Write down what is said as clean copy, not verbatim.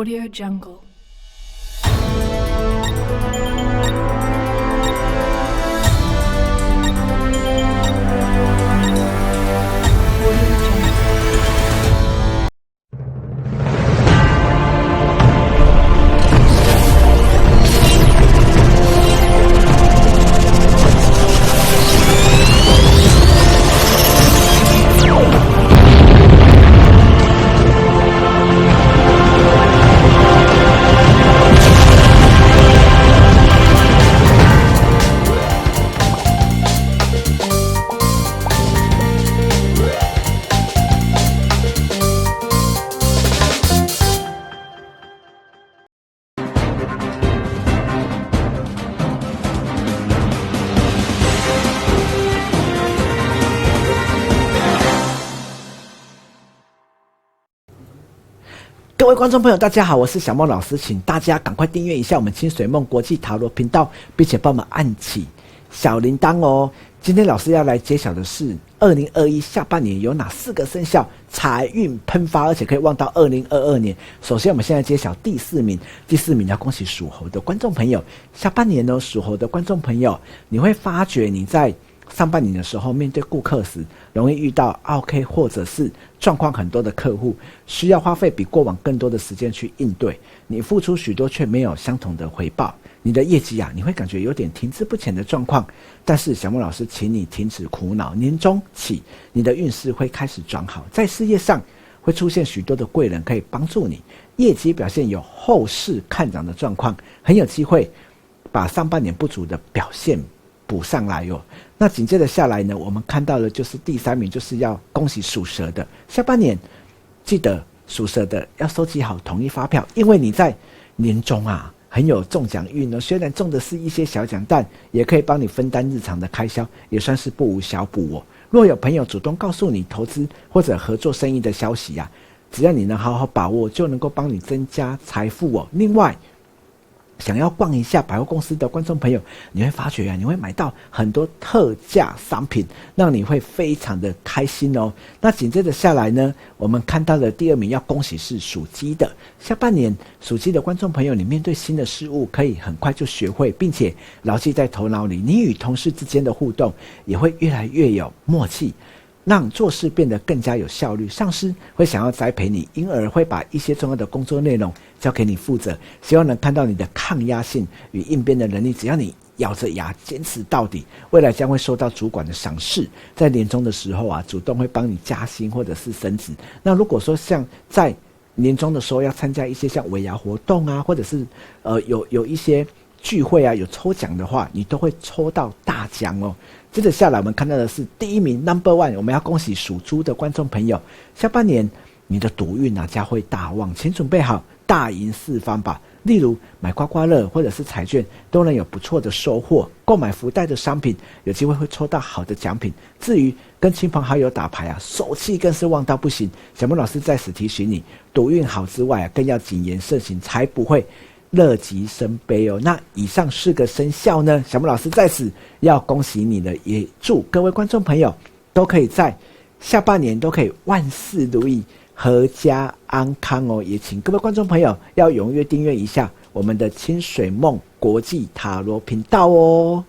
Audio Jungle.各位观众朋友大家好，我是小梦老师，请大家赶快订阅一下我们清水梦国际塔罗频道，并且帮我们按起小铃铛哦。今天老师要来揭晓的是2021下半年有哪4个生肖财运喷发，而且可以望到2022年。首先我们现在揭晓第4名，第4名要恭喜属猴的观众朋友。下半年呢，属猴的观众朋友，你会发觉你在上半年的时候，面对顾客时，容易遇到 OK 或者是状况很多的客户，需要花费比过往更多的时间去应对，你付出许多却没有相同的回报，你的业绩你会感觉有点停滞不前的状况。但是小梦老师请你停止苦恼，年中起你的运势会开始转好，在事业上会出现许多的贵人可以帮助你，业绩表现有后市看涨的状况，很有机会把上半年不足的表现补上来哦。那紧接着下来呢，我们看到的就是第3名，就是要恭喜属蛇的。下半年记得属蛇的要收集好统一发票，因为你在年中很有中奖运哦。虽然中的是一些小奖，但也可以帮你分担日常的开销，也算是不无小补哦。若有朋友主动告诉你投资或者合作生意的消息只要你能好好把握，就能够帮你增加财富哦。另外，想要逛一下百货公司的观众朋友，你会发觉你会买到很多特价商品，让你会非常的开心哦。那紧接着下来呢，我们看到的第2名要恭喜是属鸡的。下半年属鸡的观众朋友，你面对新的事物可以很快就学会，并且牢记在头脑里，你与同事之间的互动也会越来越有默契，让做事变得更加有效率，上司会想要栽培你，因而会把一些重要的工作内容交给你负责，希望能看到你的抗压性与应变的能力，只要你咬着牙坚持到底，未来将会受到主管的赏识，在年终的时候主动会帮你加薪或者是升职。那如果说像在年终的时候要参加一些像尾牙活动或者是有一些聚会有抽奖的话，你都会抽到大奖哦。接着下来我们看到的是第1名 No.1， 我们要恭喜属猪的观众朋友。下半年你的赌运将会大旺，请准备好大赢四方吧。例如买刮刮乐或者是彩券都能有不错的收获，购买福袋的商品有机会会抽到好的奖品。至于跟亲朋好友打牌手气更是旺到不行。小梦老师在此提醒你，赌运好之外更要谨言慎行，才不会乐极生悲哦。那以上4个生肖呢，小梦老师在此要恭喜你了，也祝各位观众朋友都可以在下半年都可以万事如意，阖家安康哦。也请各位观众朋友要踊跃订阅一下我们的清水梦国际塔罗频道哦。